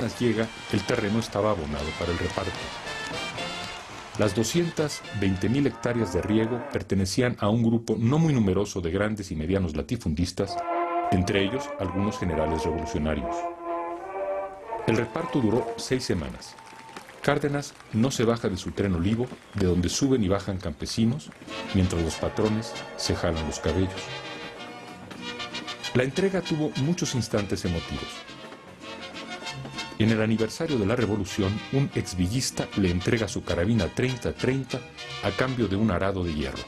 Cárdenas llega, el terreno estaba abonado para el reparto. Las 220.000 hectáreas de riego pertenecían a un grupo no muy numeroso de grandes y medianos latifundistas, entre ellos algunos generales revolucionarios. El reparto duró 6 semanas. Cárdenas no se baja de su tren olivo, de donde suben y bajan campesinos, mientras los patrones se jalan los cabellos. La entrega tuvo muchos instantes emotivos. En el aniversario de la Revolución, un exvillista le entrega su carabina 30-30 a cambio de un arado de hierro.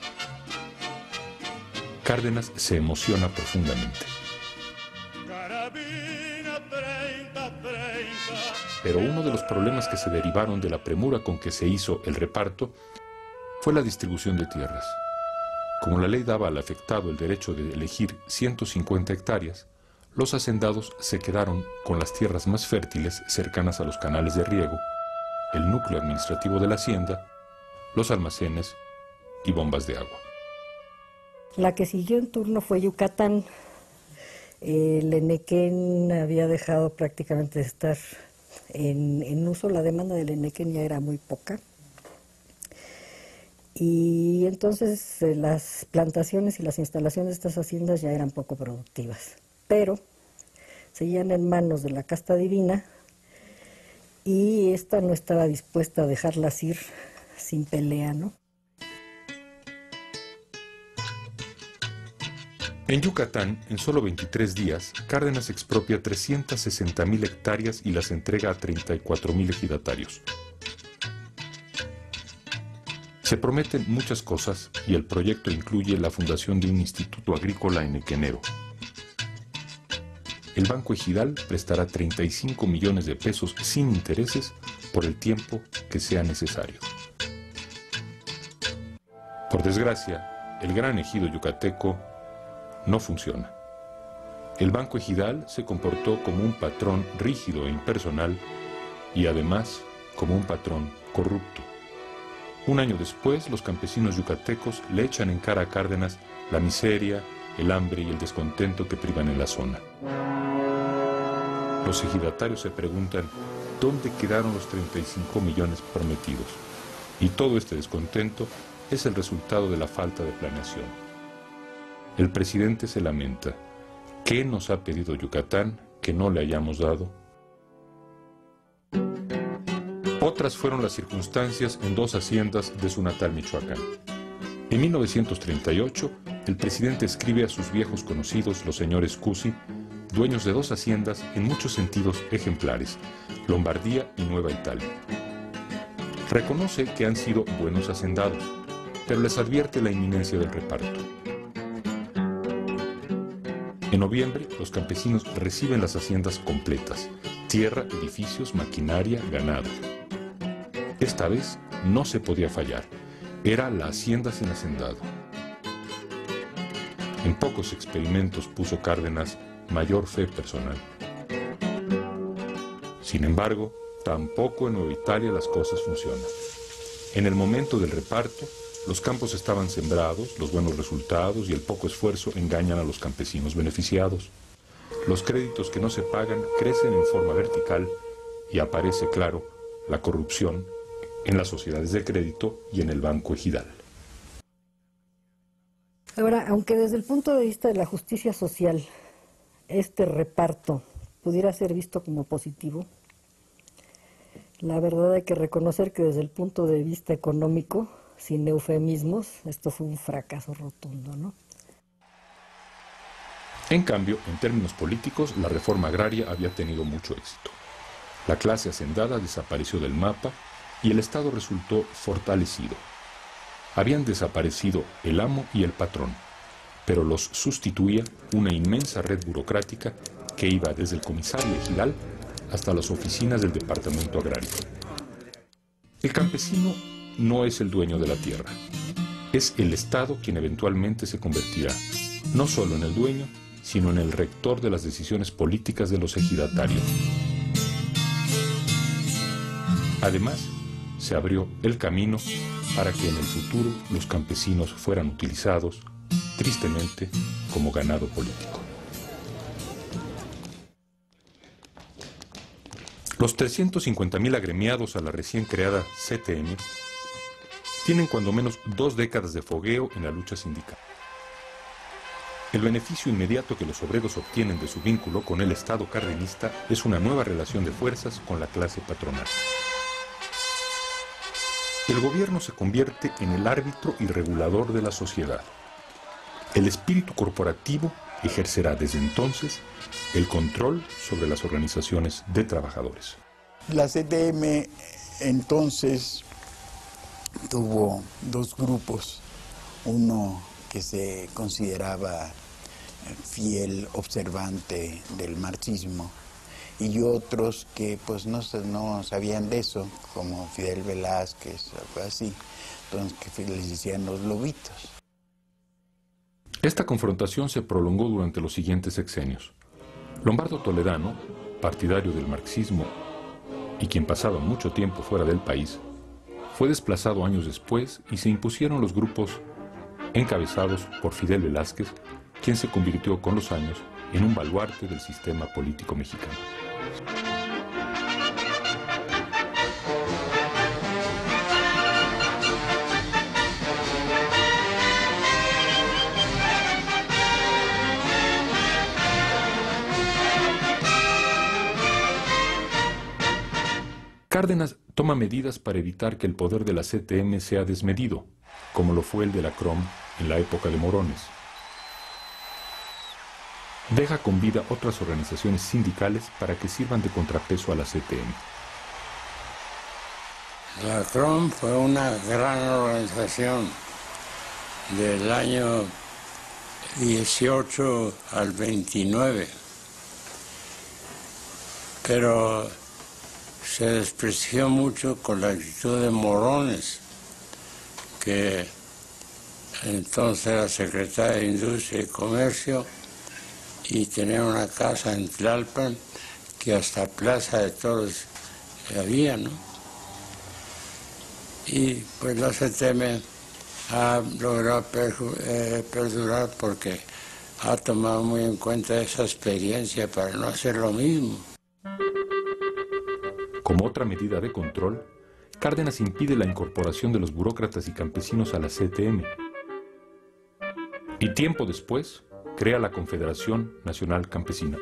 Cárdenas se emociona profundamente. Pero uno de los problemas que se derivaron de la premura con que se hizo el reparto fue la distribución de tierras. Como la ley daba al afectado el derecho de elegir 150 hectáreas, los hacendados se quedaron con las tierras más fértiles cercanas a los canales de riego, el núcleo administrativo de la hacienda, los almacenes y bombas de agua. La que siguió en turno fue Yucatán. El Enequén había dejado prácticamente de estar en uso, la demanda del Enequén ya era muy poca. Y entonces las plantaciones y las instalaciones de estas haciendas ya eran poco productivas. Pero seguían en manos de la casta divina y esta no estaba dispuesta a dejarlas ir sin pelea, ¿no? En Yucatán, en solo 23 días, Cárdenas expropia 360.000 hectáreas y las entrega a 34.000 ejidatarios. Se prometen muchas cosas y el proyecto incluye la fundación de un instituto agrícola enequenero. El Banco Ejidal prestará 35 millones de pesos sin intereses por el tiempo que sea necesario. Por desgracia, el gran ejido yucateco no funciona. El Banco Ejidal se comportó como un patrón rígido e impersonal y además como un patrón corrupto. Un año después, los campesinos yucatecos le echan en cara a Cárdenas la miseria, el hambre y el descontento que privan en la zona. Los ejidatarios se preguntan dónde quedaron los 35 millones prometidos. Y todo este descontento es el resultado de la falta de planeación. El presidente se lamenta. ¿Qué nos ha pedido Yucatán que no le hayamos dado? Otras fueron las circunstancias en 2 haciendas de su natal Michoacán. En 1938, el presidente escribe a sus viejos conocidos, los señores Cusi, dueños de 2 haciendas en muchos sentidos ejemplares, Lombardía y Nueva Italia. Reconoce que han sido buenos hacendados, pero les advierte la inminencia del reparto. En noviembre, los campesinos reciben las haciendas completas, tierra, edificios, maquinaria, ganado. Esta vez no se podía fallar, era la hacienda sin hacendado. En pocos experimentos puso Cárdenas mayor fe personal. Sin embargo, tampoco en Nueva Italia las cosas funcionan. En el momento del reparto, los campos estaban sembrados, los buenos resultados y el poco esfuerzo engañan a los campesinos beneficiados. Los créditos que no se pagan crecen en forma vertical y aparece, claro, la corrupción en las sociedades de crédito y en el Banco Ejidal. Ahora, aunque desde el punto de vista de la justicia social, este reparto pudiera ser visto como positivo, la verdad hay que reconocer que desde el punto de vista económico, sin eufemismos, esto fue un fracaso rotundo, ¿no? En cambio, en términos políticos, la reforma agraria había tenido mucho éxito. La clase hacendada desapareció del mapa y el Estado resultó fortalecido. Habían desaparecido el amo y el patrón, pero los sustituía una inmensa red burocrática que iba desde el comisario ejidal hasta las oficinas del departamento agrario. El campesino no es el dueño de la tierra, es el Estado quien eventualmente se convertirá, no solo en el dueño, sino en el rector de las decisiones políticas de los ejidatarios. Además, se abrió el camino para que en el futuro los campesinos fueran utilizados, tristemente, como ganado político. Los 350.000 agremiados a la recién creada CTM tienen cuando menos 2 décadas de fogueo en la lucha sindical. El beneficio inmediato que los obreros obtienen de su vínculo con el Estado cardenista es una nueva relación de fuerzas con la clase patronal. El gobierno se convierte en el árbitro y regulador de la sociedad. El espíritu corporativo ejercerá desde entonces el control sobre las organizaciones de trabajadores. La CTM entonces tuvo 2 grupos, uno que se consideraba fiel observante del marxismo y otros que pues no sabían de eso, como Fidel Velázquez, algo así, entonces que les decían los lobitos. Esta confrontación se prolongó durante los siguientes sexenios. Lombardo Toledano, partidario del marxismo y quien pasaba mucho tiempo fuera del país, fue desplazado años después y se impusieron los grupos encabezados por Fidel Velázquez, quien se convirtió con los años en un baluarte del sistema político mexicano. Cárdenas toma medidas para evitar que el poder de la CTM sea desmedido, como lo fue el de la CROM en la época de Morones. Deja con vida otras organizaciones sindicales para que sirvan de contrapeso a la CTM. La CROM fue una gran organización del año 18 al 29, pero se desprestigió mucho con la actitud de Morones, que entonces era secretario de Industria y Comercio y tenía una casa en Tlalpan que hasta Plaza de Toros había, ¿no? Y pues la CTM ha logrado perdurar porque ha tomado muy en cuenta esa experiencia para no hacer lo mismo. Como otra medida de control, Cárdenas impide la incorporación de los burócratas y campesinos a la CTM. Y tiempo después, crea la Confederación Nacional Campesina.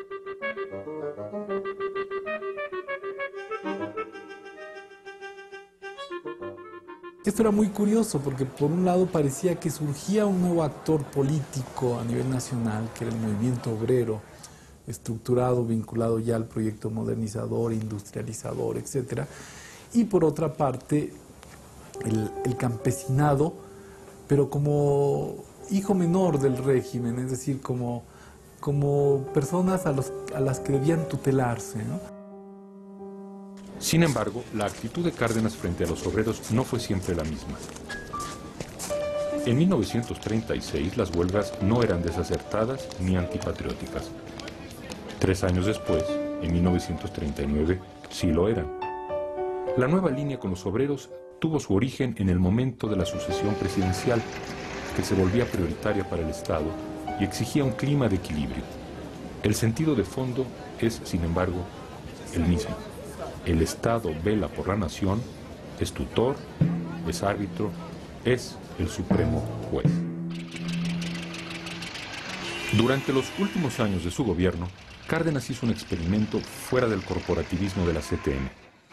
Esto era muy curioso porque por un lado parecía que surgía un nuevo actor político a nivel nacional, que era el movimiento obrero, estructurado, vinculado ya al proyecto modernizador, industrializador, etc. Y por otra parte, el campesinado, pero como hijo menor del régimen, es decir, como personas a las que debían tutelarse, ¿no? Sin embargo, la actitud de Cárdenas frente a los obreros no fue siempre la misma. En 1936 las huelgas no eran desacertadas ni antipatrióticas. 3 años después, en 1939, sí lo eran. La nueva línea con los obreros tuvo su origen en el momento de la sucesión presidencial, que se volvía prioritaria para el Estado y exigía un clima de equilibrio. El sentido de fondo es, sin embargo, el mismo. El Estado vela por la nación, es tutor, es árbitro, es el supremo juez. Durante los últimos años de su gobierno, Cárdenas hizo un experimento fuera del corporativismo de la CTM.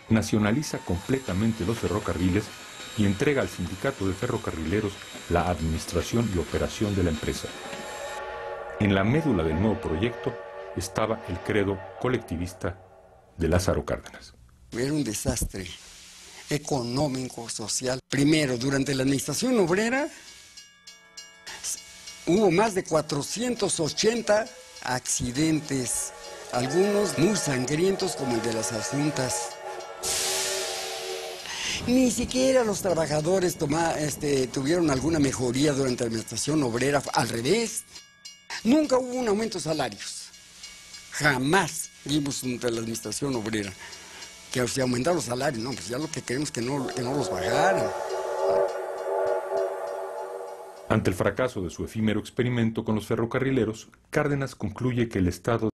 Nacionaliza completamente los ferrocarriles y entrega al sindicato de ferrocarrileros la administración y operación de la empresa. En la médula del nuevo proyecto estaba el credo colectivista de Lázaro Cárdenas. Era un desastre económico, social. Primero, durante la administración obrera hubo más de 480 accidentes, algunos muy sangrientos como el de las Asuntas. Ni siquiera los trabajadores tuvieron alguna mejoría durante la administración obrera, al revés. Nunca hubo un aumento de salarios. Jamás vimos durante la administración obrera que se aumentaron los salarios. No, pues ya lo que queremos es que no los bajaran. Ante el fracaso de su efímero experimento con los ferrocarrileros, Cárdenas concluye que el Estado